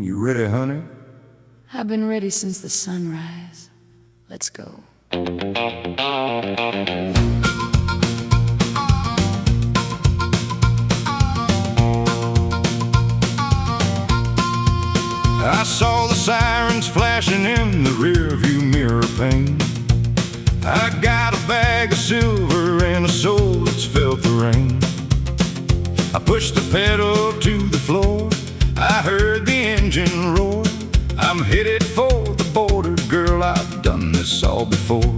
You ready, honey? I've been ready since the sunrise. Let's go. I saw the sirens flashing in the rearview mirror pane. I got a bag of silver and a soul that's felt the rain. I pushed the pedal to the floor, I heard the engine roar. I'm headed for the border, girl, I've done this all before.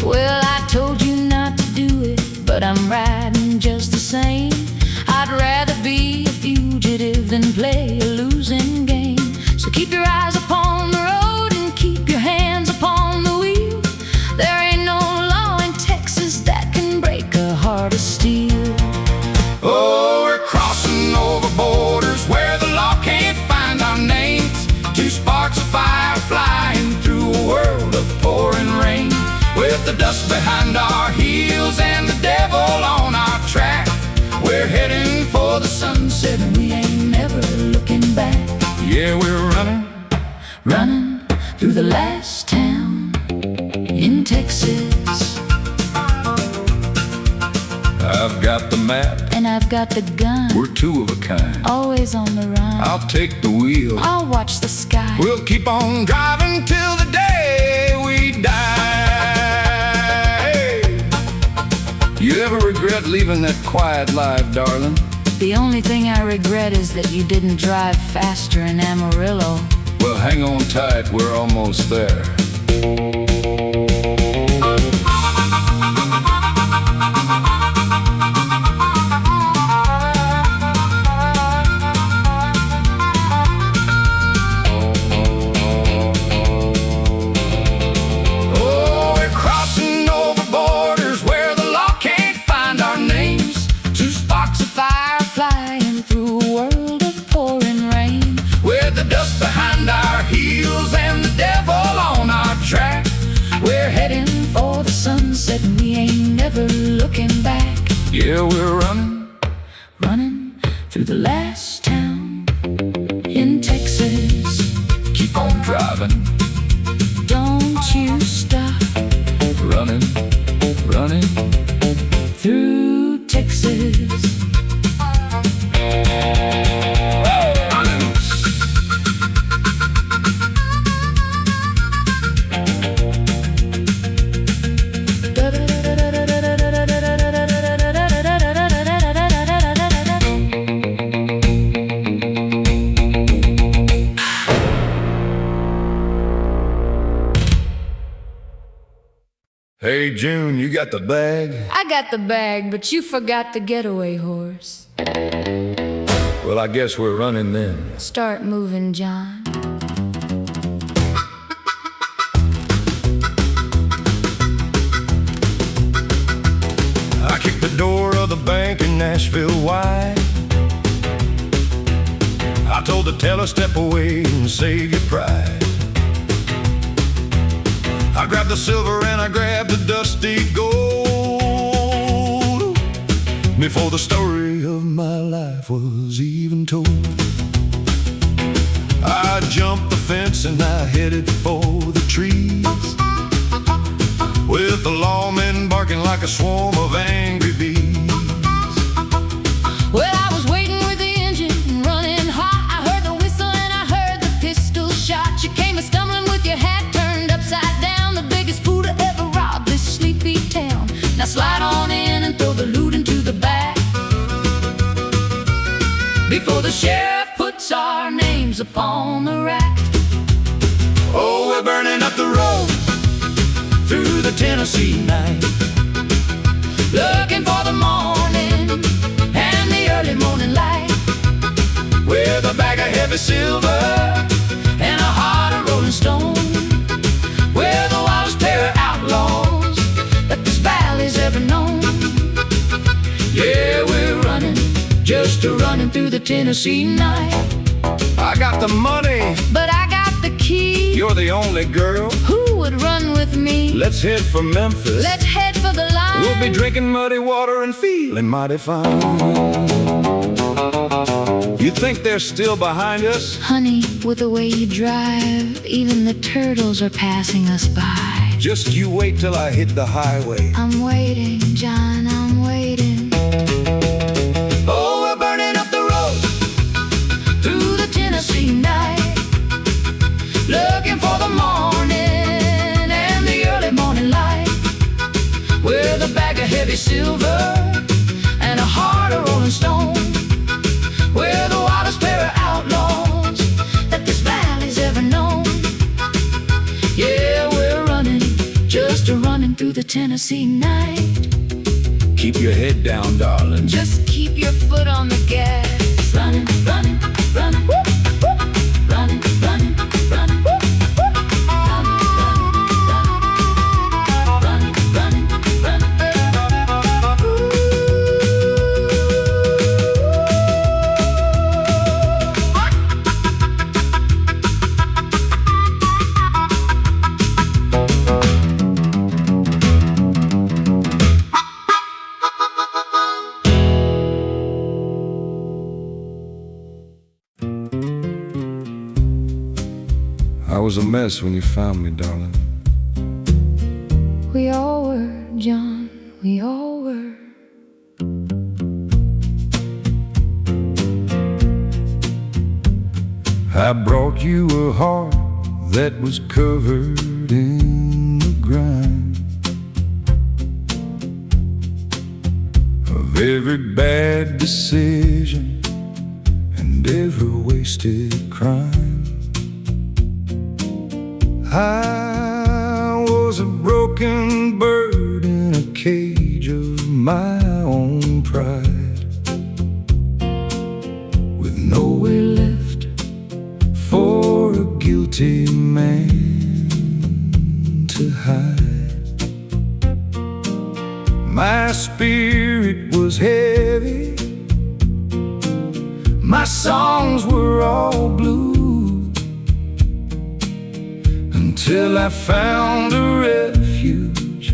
Well, I told you not to do it, but I'm riding just the same. I'd rather be a fugitive than play a losing game. So keep your eyes upon the road and keep your hands upon the wheel. There ain't no law in Texas that can break a heart of steel. Oh, we're crossing over borders where the law can't find our names. Two sparks of fire flying through a world of pouring rain. With the dust behind our heels and the devil on our track, we're heading for the sunset and we ain't never looking back. Yeah, we're running through the last town in Texas. I've got the map and I've got the gun. We're two of a kind, always on the run. I'll take the wheel, I'll watch the sky. We'll keep on driving till the day we die. Hey. You ever regret leaving that quiet life, darling? The only thing I regret is that you didn't drive faster in Amarillo. Well, hang on tight, we're almost there. Behind our heels and the devil on our track, we're heading for the sunset and we ain't never looking back. Yeah, we're running through the last town in Texas. Keep on driving, don't you stop. Running through Texas. Hey June, you got the bag? I got the bag, but you forgot the getaway horse. Well, I guess we're running then. Start moving, John. I kicked the door of the bank in Nashville wide. I told the teller, step away and save your pride. I grabbed the silver and I grabbed the dusty gold before the story of my life was even told. I jumped the fence and I headed for the trees, with the lawmen barking like a swarm of angry bees. Well, I was waiting with the engine running hot. I heard the whistle and I heard the pistol shot. You came a-stumbling with your hat turned upside down, the biggest fool to ever rob this sleepy town. Now slide on in and throw the loot into the back, before the sheriff puts our names upon the rack. Oh, we're burning up the road through the Tennessee night, looking for the morning and the early morning light, with a bag of heavy silver and a heart of rolling stone. We're the wildest pair of outlaws that this valley's ever known. Yeah, we're just running through the Tennessee night. I got the money, but I got the key. You're the only girl who would run with me. Let's head for Memphis. Let's head for the line. We'll be drinking muddy water and feeling mighty fine. You think they're still behind us? Honey, with the way you drive, even the turtles are passing us by. Just you wait till I hit the highway. I'm waiting, John, I'm waiting. Oh, we're burning up the road through the Tennessee night, looking for the morning and the early morning light, with a bag of heavy silver and a heart of rolling stone. We're the wildest pair of outlaws that this valley's ever known. Yeah, we're running, just running through the Tennessee night. Keep your head down, darling. Just keep your foot on the gas. Running, running, running, whoop, whoop. Running, running, running, whoop, whoop. Running, running, running, running, running. I was a mess when you found me, darling. We all were, John, we all were. I brought you a heart that was covered in the grime of every bad decision and every wasted crime. I was a broken bird in a cage of my own pride, with nowhere left for a guilty man to hide. My spirit was heavy, my songs were all blue, until I found a refuge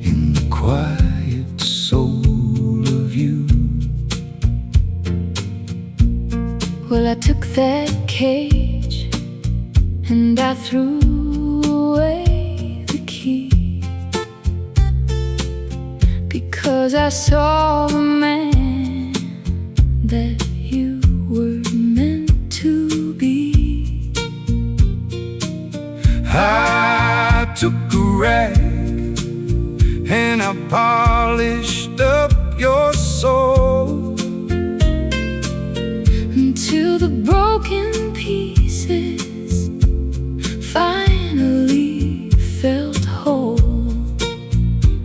in the quiet soul of you. Well, I took that cage and I threw away the key, because I saw the man that you were meant to be. I took a rag and I polished up your soul until the broken pieces finally felt whole.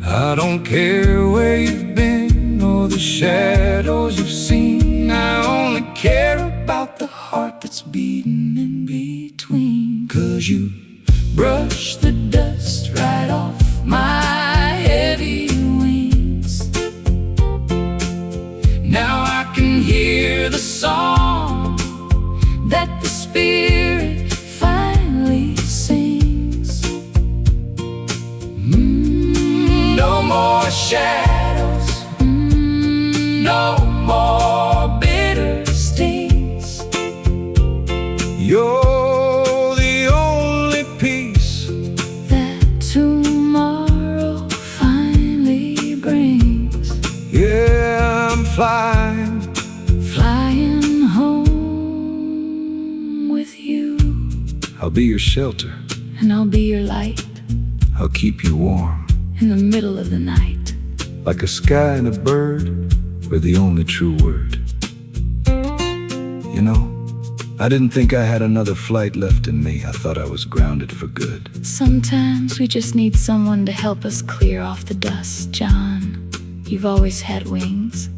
I don't care where you've been or the shadows you've seen. I only care about the heart that's beating in between. 'Cause you Brush the dust right off my heavy wings. Now I can hear the song that the spirit finally sings. No more shadows, no more bitter stings. you're flying home with you. I'll be your shelter, and I'll be your light I'll keep you warm, in the middle of the night. like a sky and a bird, we're the only true word. You know, I didn't think I had another flight left in me. I thought I was grounded for good. Sometimes we just need someone to help us clear off the dust, John. You've always had wings.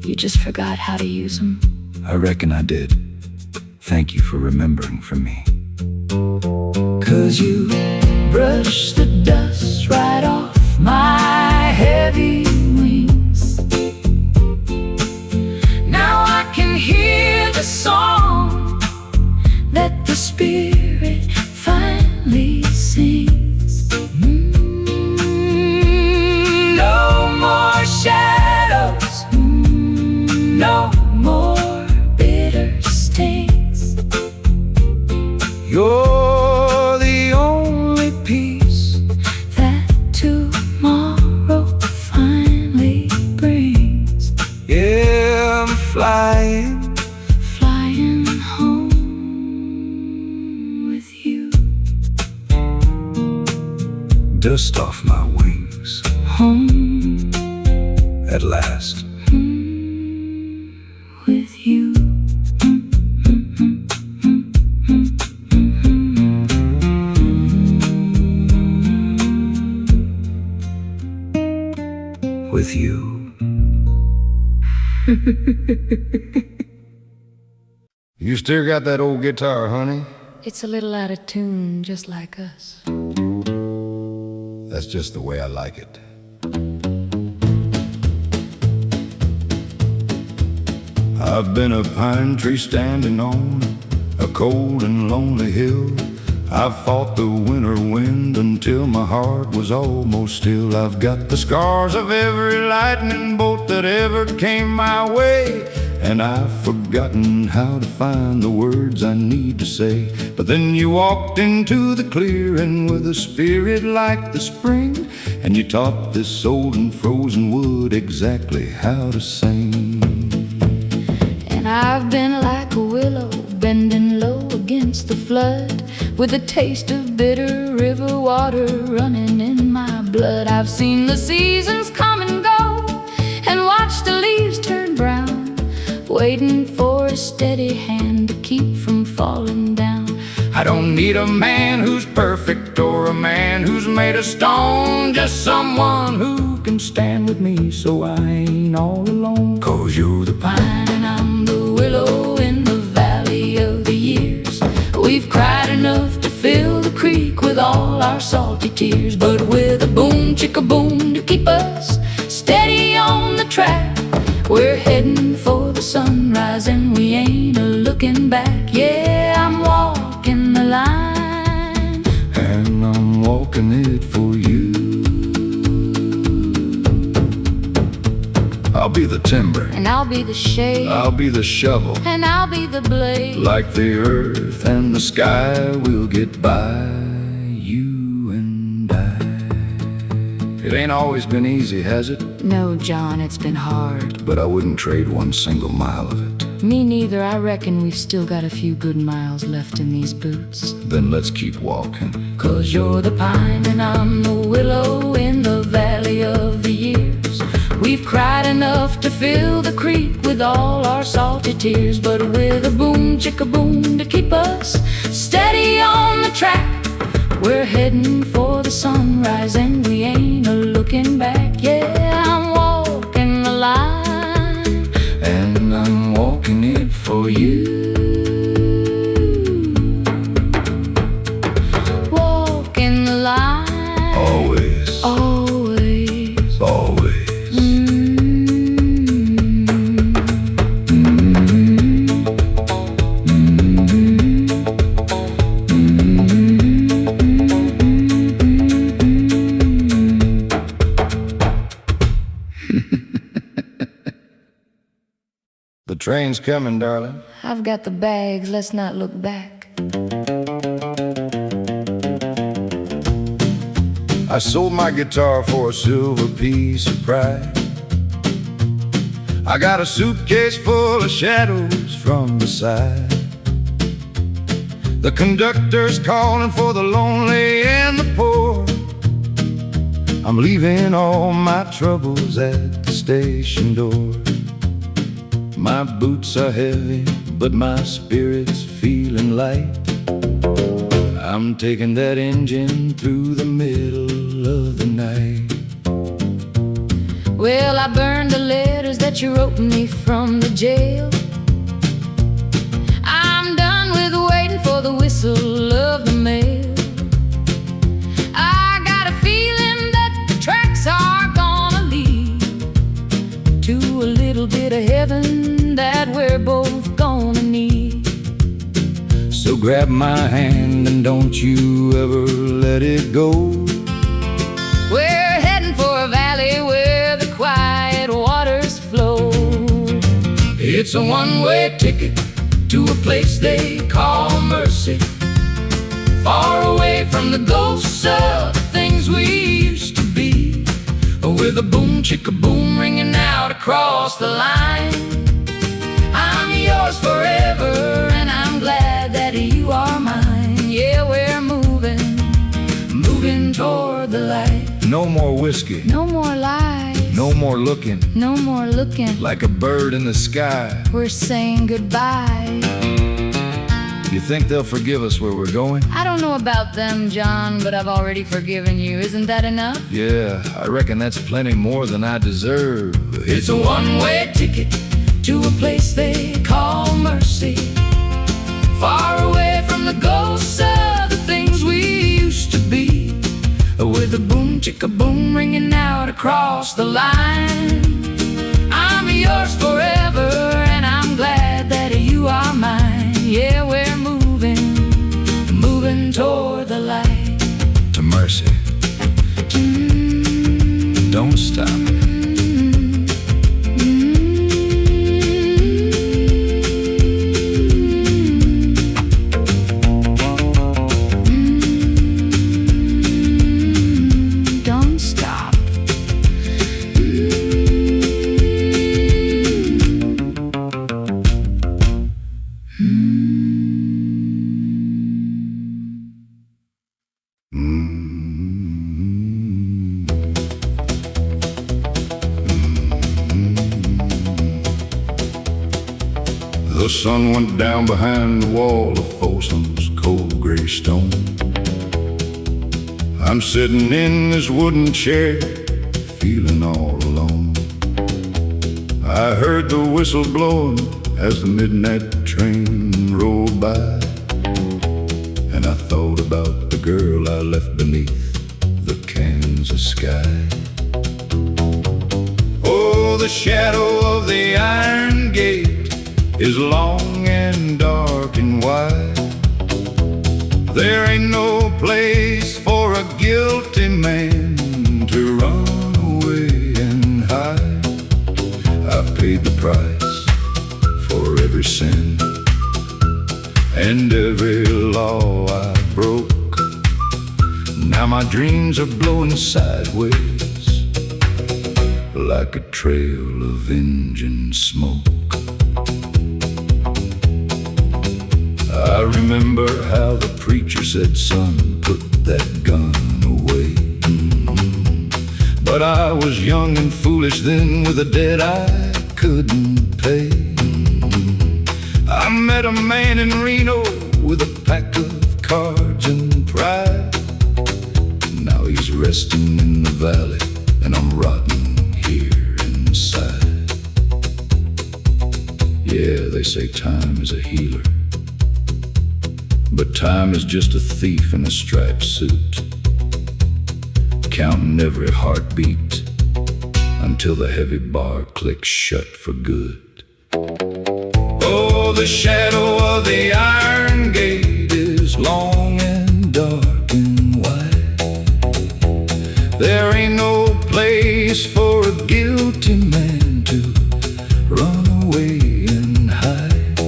You just forgot how to use them. I reckon I did. Thank you for remembering for me. 'Cause you brush the dust right off my heavy wings. Now I can hear the song that the spirit finally sings. No more shadows, no more bitter flying home with you. Dust off my wings Home at last. with you. With you. You still got that old guitar, honey? It's a little out of tune, just like us. That's just the way I like it. I've been a pine tree standing on a cold and lonely hill. I've fought the winter wind until my heart was almost still. I've got the scars of every lightning bolt that ever came my way, and I've forgotten how to find the words I need to say. But then you walked into the clearing with a spirit like the spring, and you taught this old and frozen wood exactly how to sing. And I've been like a willow, bending low against the flood, with a taste of bitter river water running in my blood. I've seen the seasons come and go, and watched the leaves turn brown, waiting for a steady hand to keep from falling down. I don't need a man who's perfect or a man who's made of stone, just someone who can stand with me so I ain't all alone. 'Cause you're the Pine and I'm the willow in the valley of the years. We've cried enough to fill the creek with all our salty tears, but with a boom, chicka-boom to keep us steady on the track, we're heading for the sunrise and we ain't a-looking back. Yeah, I'm walking the line, And I'm walking it for you. I'll be the timber, and I'll be the shade, I'll be the shovel. and I'll be the blade. Like the earth and the sky, we'll get by, you and I. It ain't always been easy, has it? No, John, it's been hard. But I wouldn't trade one single mile of it. Me neither. I reckon we've still got a few good miles left in these boots. Then let's keep walking. 'Cause you're the pine and I'm the willow in the valley of the years. We've cried enough to fill the creek with all our salty tears, but with a boom, chicka-boom to keep us steady on the track, we're heading for the sunrise and we ain't a-looking back. Yeah, I'm walking the line, And I'm walking it for you. walking the line. Always, Always. always. The train's coming, darling. I've got the bags, let's not look back. I sold my guitar for a silver piece of pride. I got a suitcase full of shadows from the side. The conductor's calling for the lonely and the poor. I'm leaving all my troubles at the station door. My boots are heavy, but my spirit's feeling light. I'm taking that engine through the middle of the night. Well, I burned the letters that you wrote me from the jail. I'm done with waiting for the whistle of the mail. I got a feeling that the tracks are gonna lead to a little bit of heaven that we're both gonna need. So grab my hand and don't you ever let it go. We're heading for a valley where the quiet waters flow. It's a one-way ticket to a place they call mercy, far away from the ghosts of the things we used to be. With a boom, chicka-boom ringing out across the line, No more whiskey, no more lies, no more looking no more looking like a bird in the sky. We're saying goodbye. You think they'll forgive us where we're going? I don't know about them, John, but I've already forgiven you. Isn't that enough? Yeah, I reckon that's plenty more than I deserve. It's a one-way ticket to a place they call mercy, far away from the ghosts of the things we used to be, with a boom chicka boom ringing out across the line. I'm yours forever, and I'm glad that you are mine. Yeah, we're moving toward the light. To mercy. Don't stop. Don't stop. The sun went down behind the wall of Folsom's cold gray stone. I'm sitting in this wooden chair, feeling all alone. I heard the whistle blowing as the midnight train rolled by, and I thought about the girl I left beneath the Kansas sky. Oh, the shadow of the iron gate is long and dark and wide. There ain't no place for a guilty man to run away and hide. I've paid the price for every sin and every law I broke. Now my dreams are blowing sideways like a trail of engine smoke. I remember how the preacher said, "Son, put that gun away." But I was young and foolish then, with a debt I couldn't pay. I met a man in Reno with a pack of cards and pride. Now he's resting in the valley, and I'm rotting here inside. Yeah, they say time is a healer, but time is just a thief in a striped suit, counting every heartbeat until the heavy bar clicks shut for good. Oh, the shadow of the iron gate is long and dark and wide. There ain't no place for a guilty man to run away and hide.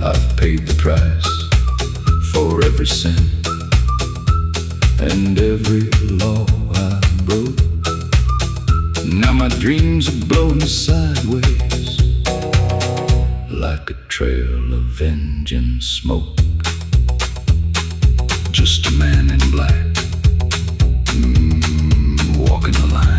I've paid the price for every sin and every law I broke. Now my dreams are blowing sideways like a trail of engine smoke. Just a man in black, walking the line.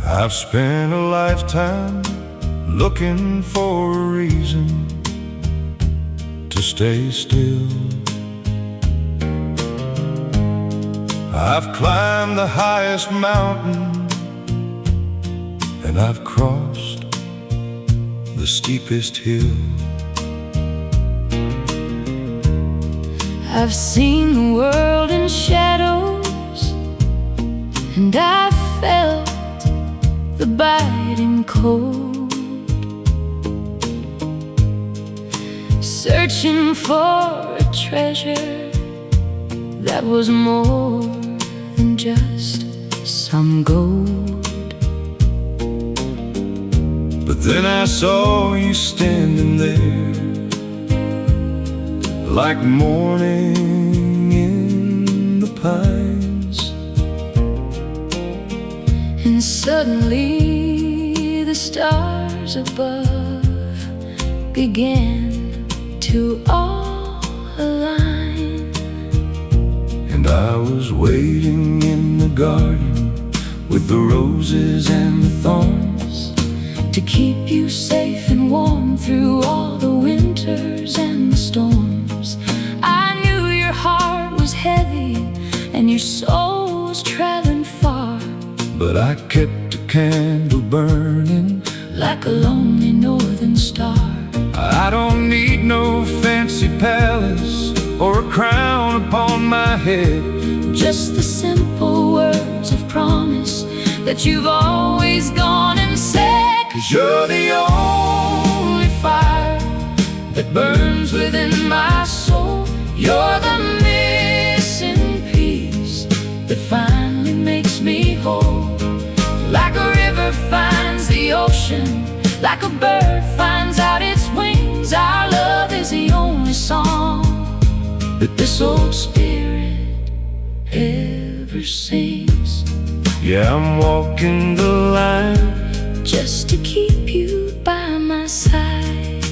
I've spent a lifetime looking for a reason to stay still. I've climbed the highest mountain, and I've crossed the steepest hill. I've seen the world in shadows, and I've felt the biting cold, searching for a treasure that was more than just some gold. But then I saw you standing there, like morning in the pines. And suddenly the stars above began to all align. And I was waiting in the garden with the roses and the thorns, to keep you safe and warm through all the winters and the storms. I knew your heart was heavy and your soul was traveling far, but I kept a candle burning like a lonely northern star. I don't need no fancy palace or a crown upon my head, just the simple words of promise that you've always gone and said. 'Cause you're the only fire that burns within my soul. You're the missing piece that finally makes me whole. Like a river finds the ocean, like a bird finds out its wings, our love is the only song that this old spirit ever sings. Yeah, I'm walking the line just to keep you by my side.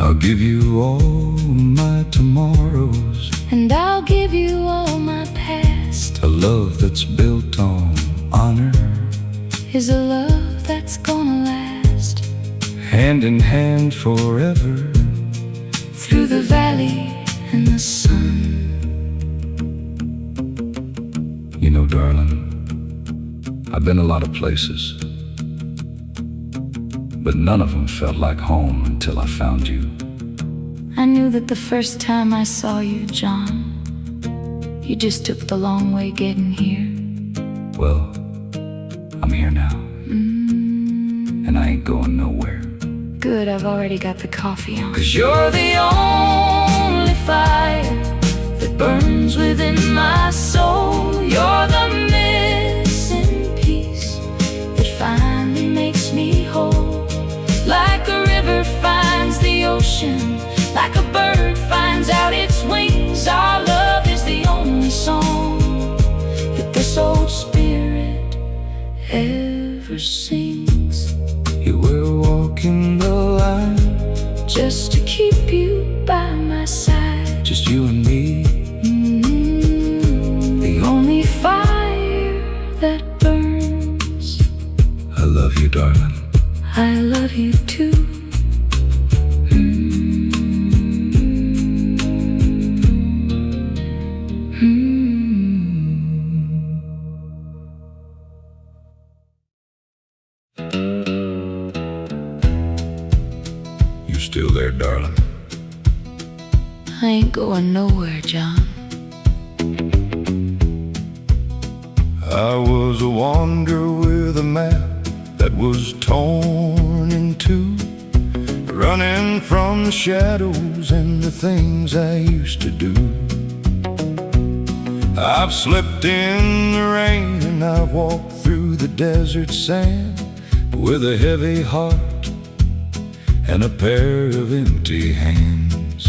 I'll give you all my tomorrows, and I'll give you all my past. a love that's built on honor is a love that's gonna last, hand in hand forever, through the valley and the sun. You know, darling, I've been a lot of places, but none of them felt like home until I found you. I knew that the first time I saw you, John. You just took the long way getting here. Well, I'm here now, and I ain't going nowhere. Good, I've already got the coffee on. 'Cause you're the only fire that burns within my soul. You're the missing piece that finally makes me whole. Like a river finds the ocean, like a bird finds out its wings, our love is the only song that this old spirit ever sings. You were walking the line just to keep you by my side, just you and me. The only fire that burns. I love you, darling. I love you too. You still there, darling? I ain't going nowhere, John. I was a wanderer with a map that was torn in two, running from the shadows and the things I used to do. I've slept in the rain and I've walked through the desert sand with a heavy heart and a pair of empty hands.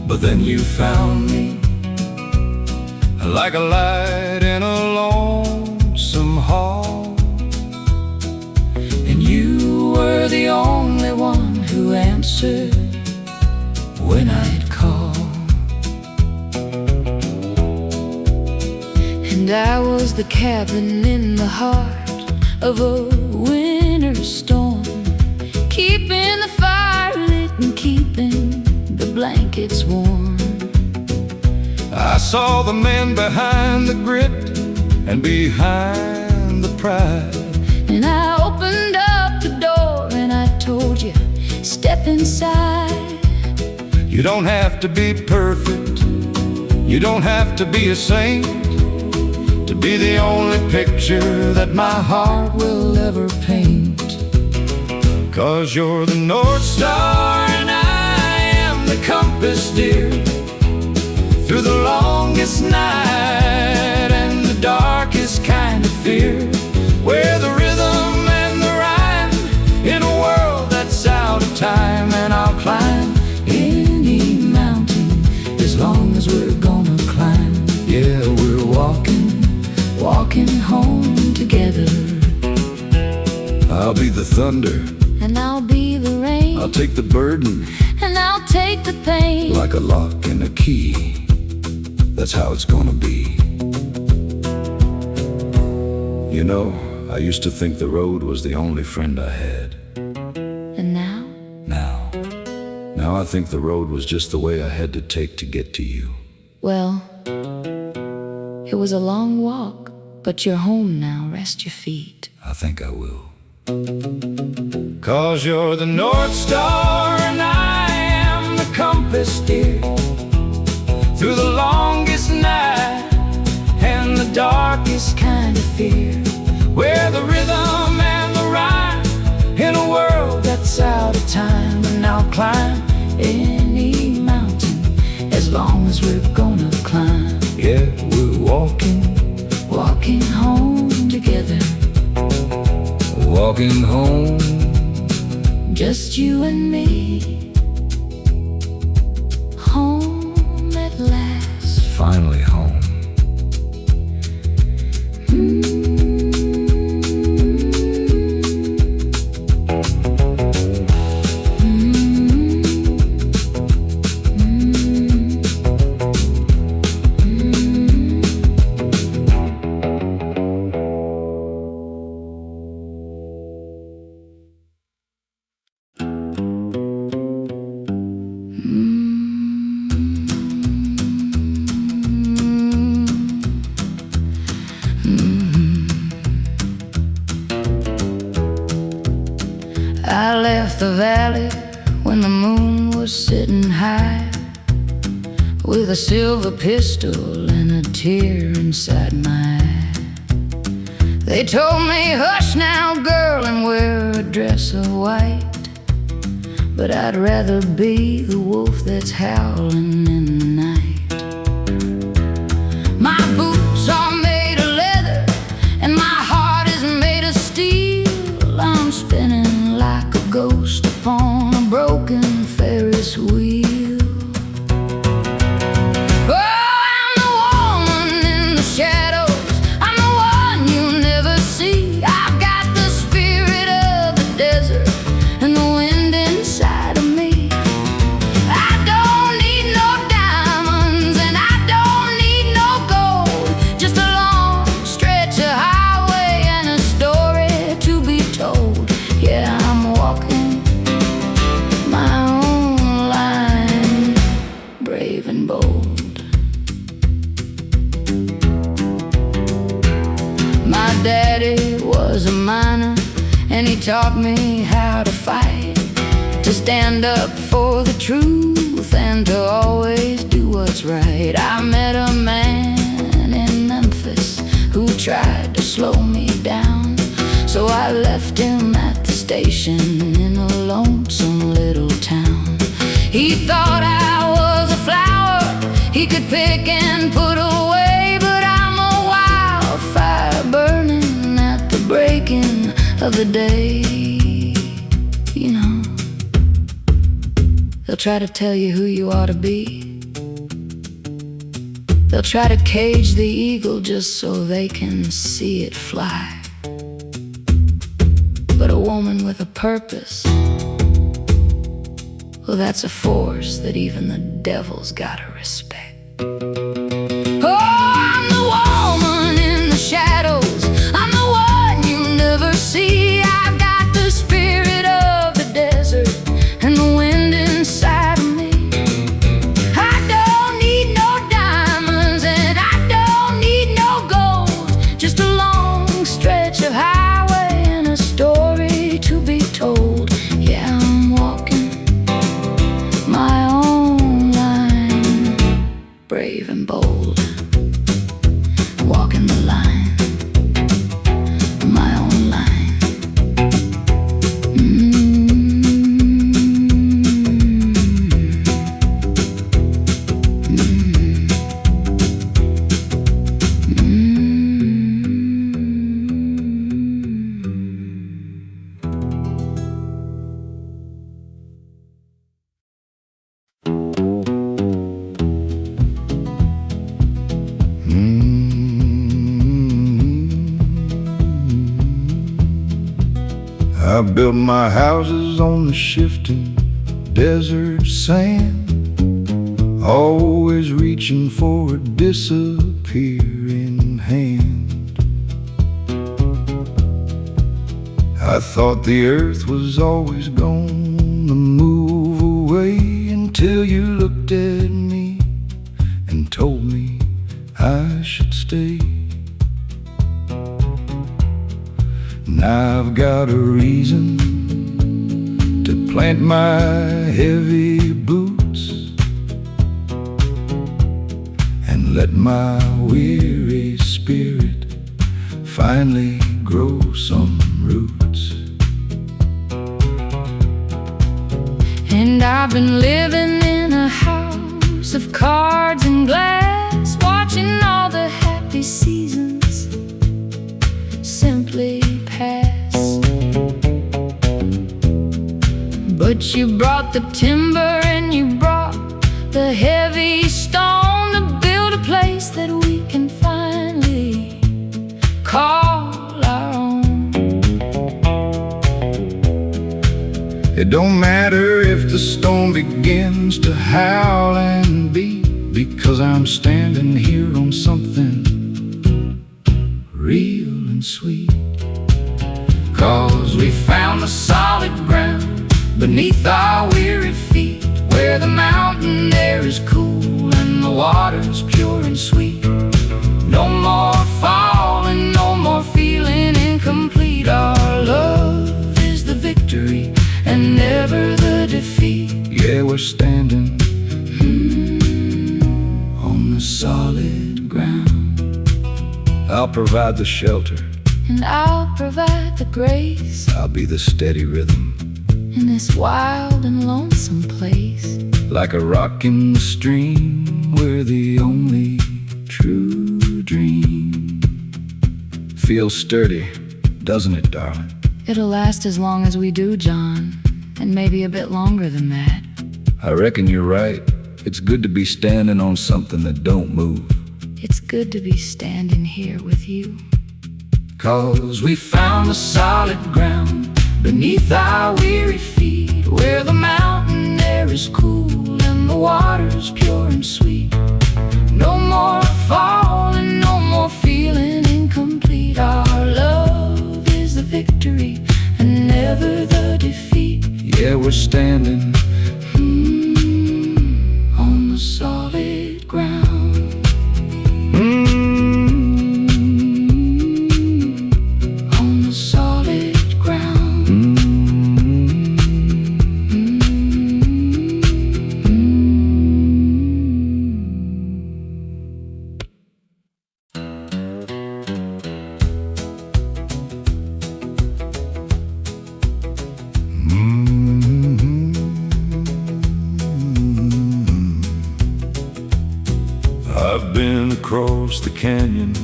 But then you found me, like a light in a lonesome hall, and you were the only one who answered when I'd call. And I was the cabin in the heart of a winter storm, keeping the fire lit and keeping the blankets warm. I saw the man behind the grit and behind the pride, and I opened up the door and I told you, step inside. you don't have to be perfect, you don't have to be a saint, to be the only picture that my heart will ever paint. 'Cause you're the North Star and I am the compass, dear, through the longest night and the darkest kind of fear, where the rhythm thunder, and I'll be the rain. I'll take the burden, and I'll take the pain. like a lock and a key. That's how it's gonna be. You know, I used to think the road was the only friend I had. And now? Now I think the road was just the way I had to take to get to you. Well, it was a long walk, but you're home now. Rest your feet. I think I will. 'Cause you're the North Star and I am the compass, dear. Through the longest night and the darkest kind of fear, where the rhythm and the rhyme in a world that's out of time. And I'll climb any mountain as long as we're gonna climb. Yeah, we're walking home together. Walking home, just you and me. Home at last. finally home. I left the valley when the moon was sitting high, with a silver pistol and a tear inside my eye. They told me, hush now, girl, and wear a dress of white. But I'd rather be the wolf that's howling in the night. My boots are made of leather and my heart is made of steel. I'm spinning like a ghost upon a broken Ferris wheel. Oh, I'm the woman in the shadows, I'm the one you never see. I've got the spirit of the desert and the wind inside of me. I don't need no diamonds and I don't need no gold, just a long stretch of highway and a story to be told. Yeah, I'm walking my own line, brave and bold. My daddy was a miner and he taught me how to fight, to stand up for the truth and to always do what's right. I met a man in Memphis who tried to slow me down, so I left him at the station in a lonesome little town. He thought I was a flower he could pick and put away, but I'm a wildfire burning at the breaking of the day. You know, they'll try to tell you who you ought to be. They'll try to cage the eagle just so they can see it fly. But a woman with a purpose, well, that's a force that even the devil's gotta respect. Oh, I'm the woman in the shadows, I'm the one you never see. I've got the spirit of the desert and the wind inside of me. I don't need no diamonds and I don't need no gold, just a long stretch of highway and a story to be told. Yeah, I'm walking my own line, brave and bold. Walking the line, my own line. I built my houses on the shifting desert sand, always reaching for a disappearing hand. I thought the earth was always gonna move away until you looked at me and told me I should stay. Now I've got a reason to plant my heavy boots and let my weary spirit finally grow some roots. And I've been living in a house of cards and glass, watching all the happy seasons simply pass. But you brought the timber and you brought the heavy stone to build a place that we can finally call our own. It don't matter if the storm begins to howl and beat, because I'm standing here on something real and sweet. 'Cause we found the solid ground beneath our weary feet, where the mountain air is cool and the water's pure and sweet. No more falling, no more feeling incomplete. Our love is the victory and never the defeat. Yeah, we're standing on the solid ground. I'll provide the shelter, And I'll provide the grace I'll be the steady rhythm, in this wild and lonesome place. like a rock in the stream. We're the only true dream. Feels sturdy, doesn't it, darling? It'll last as long as we do, John, and maybe a bit longer than that. I reckon you're right. It's good to be standing on something that don't move. It's good to be standing here with you. 'Cause we found the solid ground beneath our weary feet, where the mountain air is cool and the water's pure and sweet. No more falling, no more feeling incomplete. Our love is the victory and never the defeat. Yeah, we're standing on the solid ground. On the solid ground. I've been across the canyon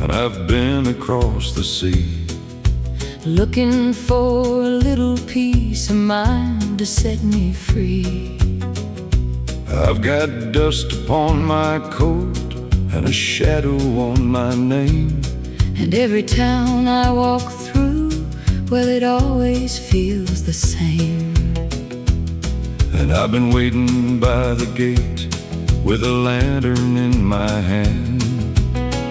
and I've been across the sea, Looking for a little peace of mind to set me free. I've got dust upon my coat and a shadow on my name, And every town I walk through, well, it always feels the same. and I've been waiting by the gate with a lantern in my hand,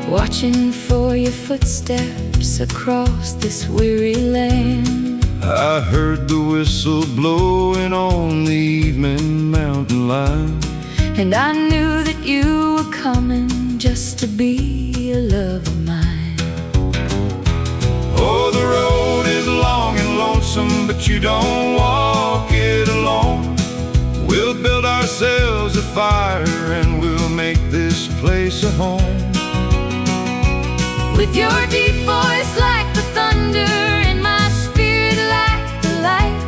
Watching for your footsteps across this weary land. I heard the whistle blowing on the evening mountain line, And I knew that you were coming just to be a love of mine. Oh, the road is long and lonesome, but you don't walk it alone. We'll build ourselves a fire and we'll make this place a home. With your deep voice like the thunder and my spirit like the light,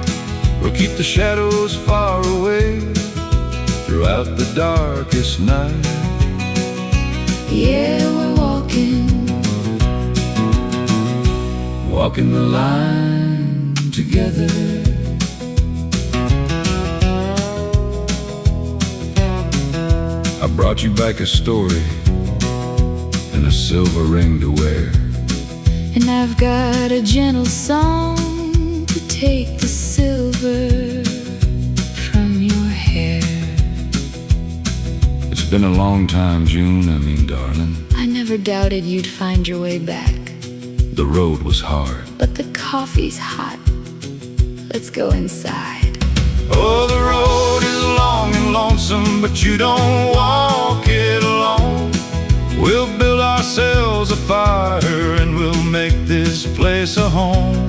We'll keep the shadows far away throughout the darkest night. yeah, we're walking the line together. I brought you back a story and a silver ring to wear. And I've got a gentle song to take the silver from your hair. It's been a long time, June, darling. I never doubted you'd find your way back. The road was hard. But the coffee's hot. Let's go inside. Oh, the road is long and lonesome, but you don't walk it alone. We'll build ourselves a fire and we'll make this place a home.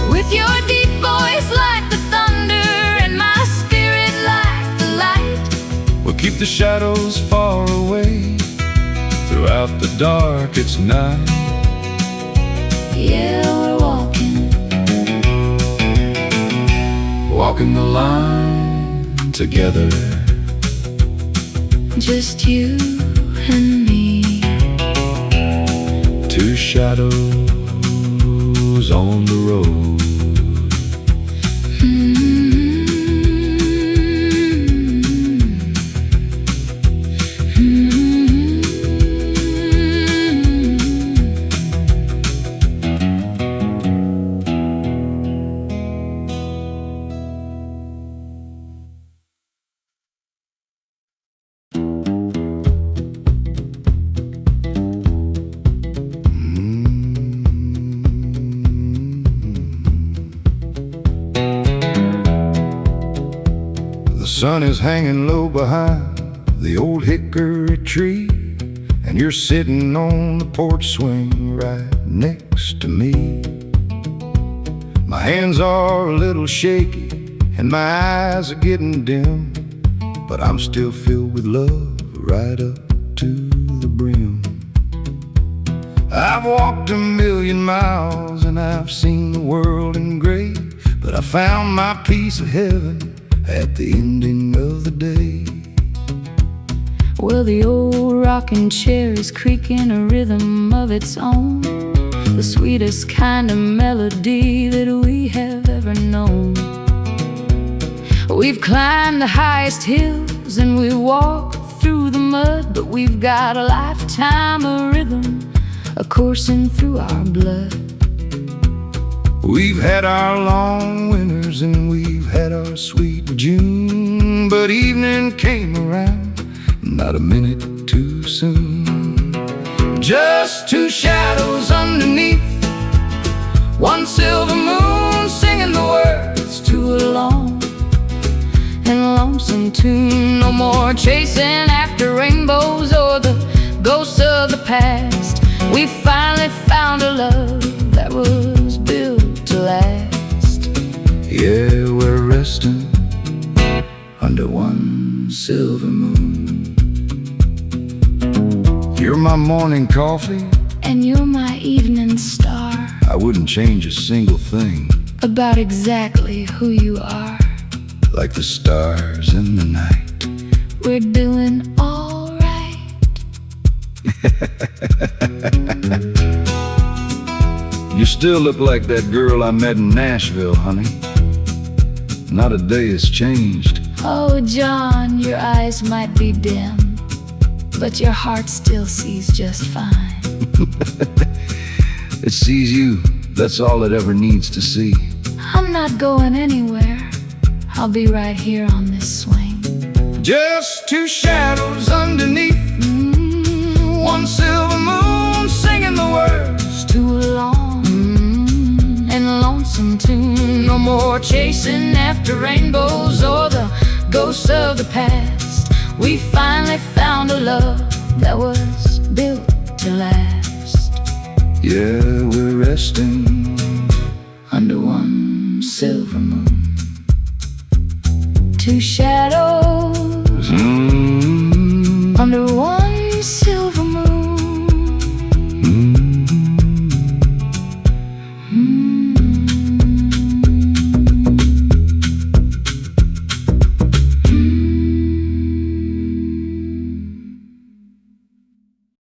With your deep voice like the thunder and my spirit like the light, We'll keep the shadows far away throughout the darkest night. yeah, we're Walking the line together, just you and me. two shadows on the road. The sun is hanging low behind the old hickory tree, and you're sitting on the porch swing right next to me. My hands are a little shaky and my eyes are getting dim, but I'm still filled with love right up to the brim. I've walked 1,000,000 miles and I've seen the world in gray, but I found my piece of heaven at the ending of the day. Well, the old rocking chair is creaking a rhythm of its own, the sweetest kind of melody that we have ever known. We've climbed the highest hills and we walk through the mud, but we've got a lifetime of rhythm coursing through our blood. We've had our long winters and we've had our sweet June, but evening came around not a minute too soon. Just two shadows underneath one silver moon, singing the words to a long and lonesome tune. No more chasing after rainbows or the ghosts of the past. We finally found a love that was built to last. Yeah, we're resting under one silver moon. You're my morning coffee And you're my evening star, I wouldn't change a single thing, about exactly who you are. like the stars in the night. We're doing all right. You still look like that girl I met in Nashville, honey. Not a day has changed. Oh, John, your eyes might be dim, but your heart still sees just fine. It sees you, that's all it ever needs to see. I'm not going anywhere. I'll be right here on this swing. Just two shadows underneath one silver moon, singing the words Too long and lonesome tune. No more chasing after rainbows or the ghosts of the past. We finally found a love that was built to last. Yeah, we're resting Under one silver moon, two shadows under one silver